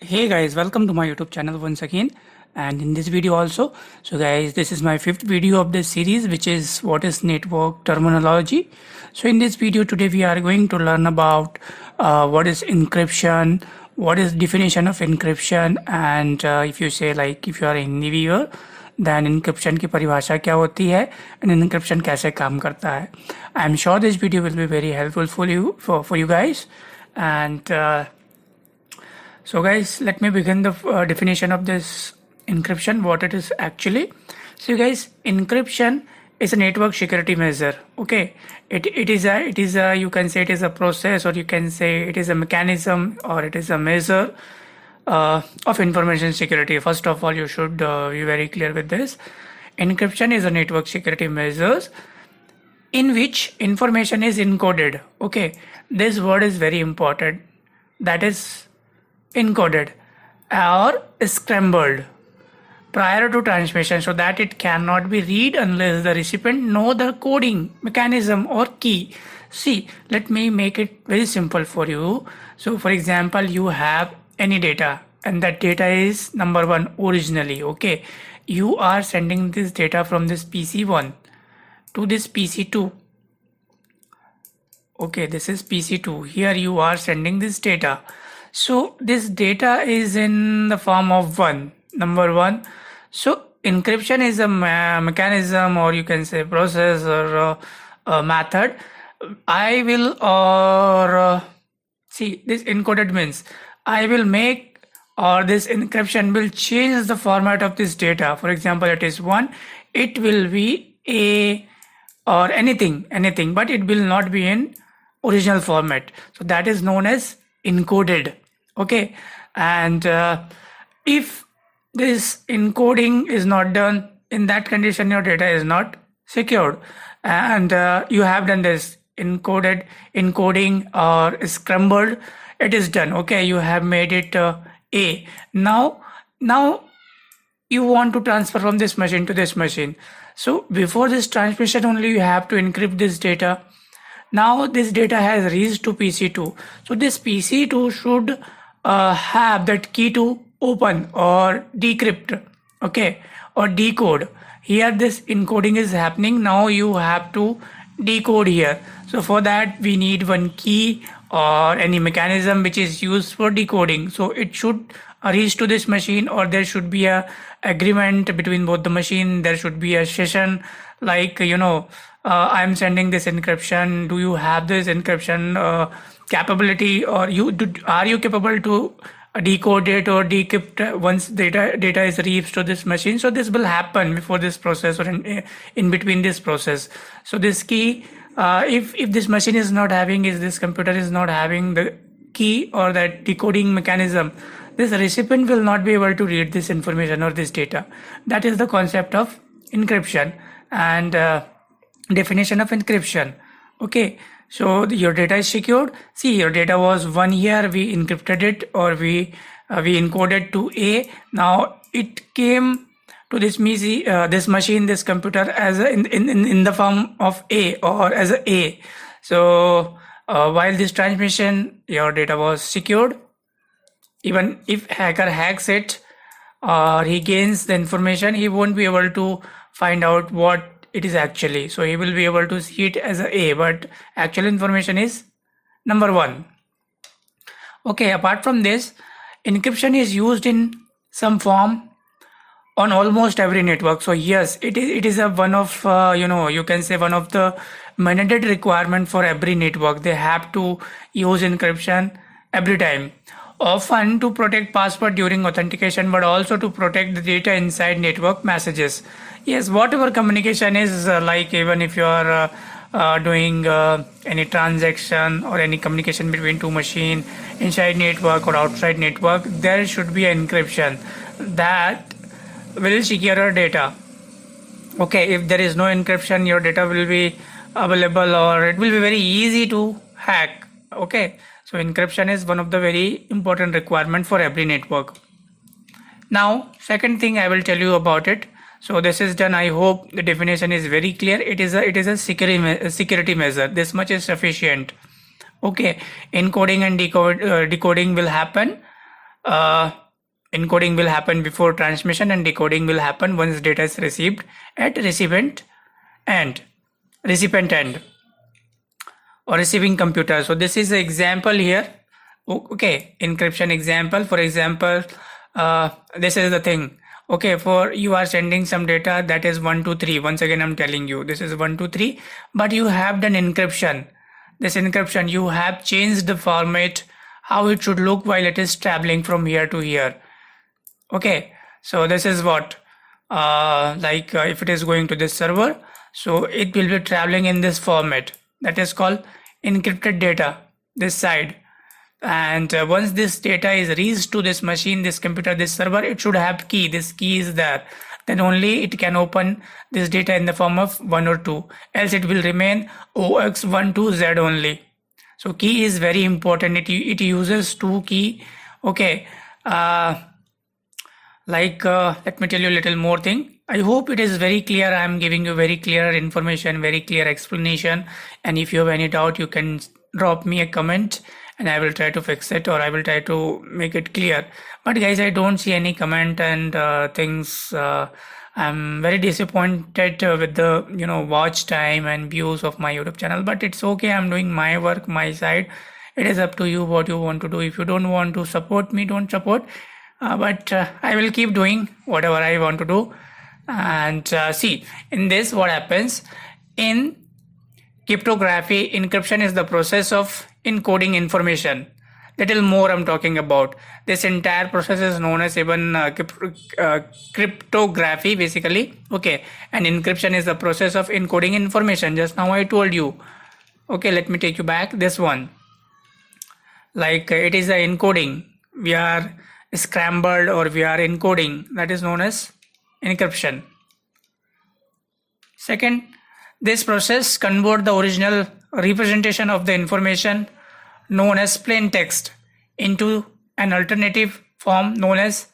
Hey guys, welcome to my YouTube channel once again, and in this video also. So guys, this is my fifth video of this series, which is what is network terminology. So in this video today we are going to learn about what is encryption, what is definition of encryption, and if you say like if you are a Hindi viewer, then encryption की परिभाषा क्या होती है and encryption कैसे काम करता है. I am sure this video will be very helpful for you guys, and so guys, let me begin the definition of this encryption, what it is actually. So guys, encryption is a network security measure. Okay, it is a you can say it is a process, or you can say it is a mechanism, or it is a measure of information security. First of all, you should be very clear with this. Encryption is a network security measures in which information is encoded. Okay, this word is very important. That is encoded or scrambled prior to transmission, so that it cannot be read unless the recipient know the coding mechanism or key. See, let me make it very simple for you. So for example, you have any data and that data is number one originally. Okay, you are sending this data from this PC1 to this PC2. Okay, this is PC2. Here you are sending this data. So this data is in the form of number one. So encryption is a mechanism, or you can say process, or a method. I will see, this encoded means I will make, or this encryption will change the format of this data. For example, it is 1, it will be a or anything, but it will not be in original format. So that is known as encoded. Okay, and if this encoding is not done, in that condition your data is not secured, and you have done this encoding or scrambled, it is done. Okay, you have made it a. Now you want to transfer from this machine to this machine. So before this transmission only you have to encrypt this data. Now this data has reached to PC2. So this PC2 should have that key to open or decrypt, okay, or decode. Here this encoding is happening. Now you have to decode here. So for that we need one key or any mechanism which is used for decoding. So it should reach to this machine, or there should be a agreement between both the machine. There should be a session like, I'm sending this encryption. Do you have this encryption capability, or are you capable to decode it or decrypt once data is reached to this machine? So this will happen before this process, or in between this process. So this key, if this machine is not having, if this computer is not having the key or that decoding mechanism, this recipient will not be able to read this information or this data. That is the concept of encryption and definition of encryption. Okay, so your data is secured. See, your data was 1 here, we encrypted it, or we encoded to A. Now it came to this machine, this computer, as in the form of A, or as A. So while this transmission, your data was secured. Even if hacker hacks it or he gains the information, he won't be able to find out what it is actually. So he will be able to see it as a, but actual information is number 1. Okay, apart from this, encryption is used in some form on almost every network. So yes, it is a one of you can say one of the mandated requirement for every network. They have to use encryption every time, often to protect password during authentication, but also to protect the data inside network messages. Yes, whatever communication is, like even if you are doing any transaction or any communication between two machines inside network or outside network, there should be encryption that will secure your data. Okay, if there is no encryption, your data will be available, or it will be very easy to hack. Okay, so encryption is one of the very important requirement for every network. Now second thing I will tell you about it. So this is done. I hope the definition is very clear. It is a security measure. This much is sufficient. Okay, encoding and decoding will happen encoding will happen before transmission and decoding will happen once data is received at recipient end or receiving computer. So this is an example here. Okay, encryption example. For example, this is the thing. Okay, for you are sending some data that is 123. Once again, I'm telling you this is 123, but you have done encryption. This encryption, you have changed the format, how it should look while it is traveling from here to here. Okay, so this is what, if it is going to this server, so it will be traveling in this format that is called encrypted data, this side. And once this data is reached to this machine, this computer, this server, it should have key. This key is there. Then only it can open this data in the form of 1 or 2. Else it will remain OX12Z only. So key is very important. It uses 2 key. Okay. Let me tell you a little more thing. I hope it is very clear. I am giving you very clear information, very clear explanation. And if you have any doubt, you can drop me a comment and I will try to fix it, or I will try to make it clear. But guys, I don't see any comment and things. I'm very disappointed with the watch time and views of my YouTube channel. But it's okay. I'm doing my work, my side. It is up to you what you want to do. If you don't want to support me, don't support. But I will keep doing whatever I want to do. And see, in this what happens in cryptography, encryption is the process of encoding information. Little more I'm talking about. This entire process is known as even cryptography basically. Okay, and encryption is the process of encoding information. Just now I told you. Okay, let me take you back. This one, it is a encoding. We are scrambled or we are encoding. That is known as encryption. Second, this process converts the original representation of the information known as plain text into an alternative form known as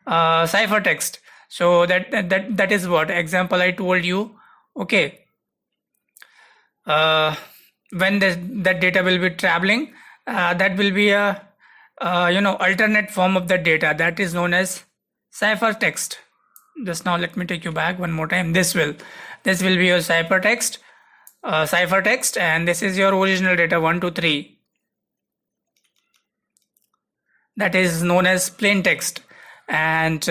ciphertext. So that is what example I told you. Okay, when that data will be traveling, that will be a alternate form of the data that is known as ciphertext. Just now let me take you back one more time. This will be your ciphertext, and this is your original data 1 to 3. That is known as plain text, and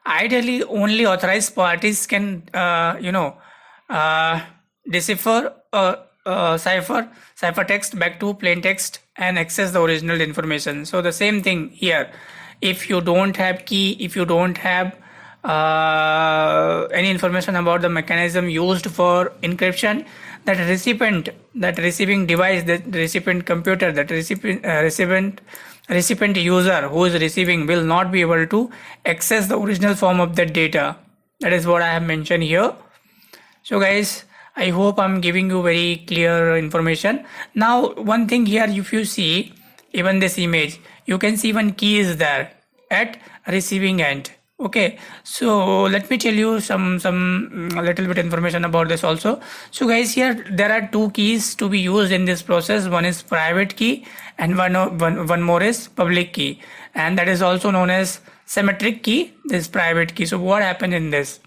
ideally only authorized parties can decipher ciphertext back to plain text and access the original information. So the same thing here. If you don't have key, if you don't have any information about the mechanism used for encryption, that receiving device, that recipient computer, that recipient user who is receiving will not be able to access the original form of that data. That is what I have mentioned here. So guys, I hope I'm giving you very clear information. Now one thing here, if you see even this image, you can see one key is there at receiving end. Okay, so let me tell you some little bit information about this also. So guys, here there are 2 keys to be used in this process. One is private key and one more is public key, and that is also known as symmetric key, this private key. So what happened in this?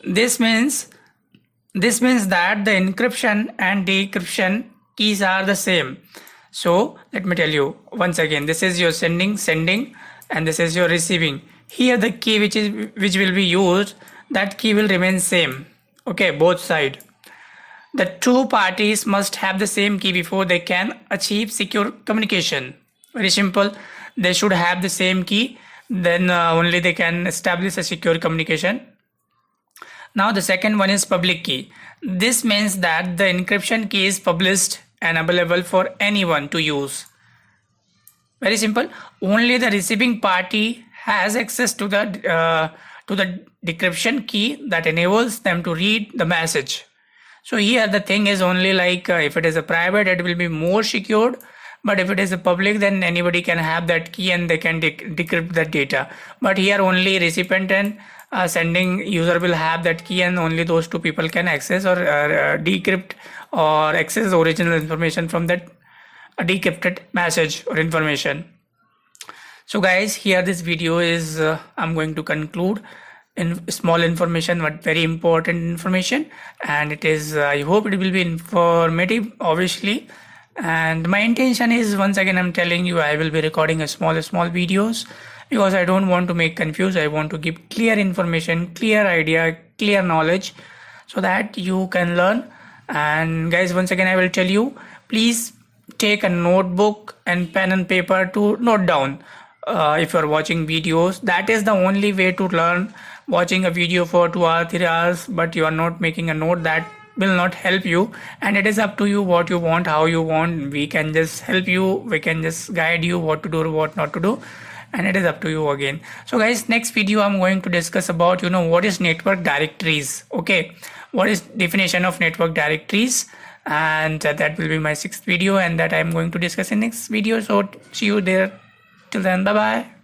This means that the encryption and decryption keys are the same. So let me tell you once again, this is your sending and this is your receiving. Here the key which will be used, that key will remain same. Okay, both side. The 2 parties must have the same key before they can achieve secure communication. Very simple. They should have the same key, then only they can establish a secure communication. Now the second one is public key. This means that the encryption key is published and available for anyone to use. Very simple. Only the receiving party has access to the decryption key that enables them to read the message. So here the thing is only if it is a private, it will be more secured. But if it is a public, then anybody can have that key and they can decrypt that data. But here only recipient and sending user will have that key, and only those 2 people can access or decrypt or access the original information from that a decrypted message or information. So guys, here this video is I'm going to conclude in small information but very important information, and it is I hope it will be informative obviously. And my intention is, once again I'm telling you, I will be recording a small videos because I don't want to make confused. I want to give clear information, clear idea, clear knowledge so that you can learn. And guys, once again I will tell you, please take a notebook and pen and paper to note down. If you are watching videos, that is the only way to learn. Watching a video for 2 hours 3 hours but you are not making a note, that will not help you. And it is up to you what you want, how you want. We can just help you, we can just guide you what to do, what not to do, and it is up to you again. So guys, next video I'm going to discuss about what is network directories. Okay, what is definition of network directories, and that will be my 6th video, and that I'm going to discuss in next video. So see you there. Till then, bye bye.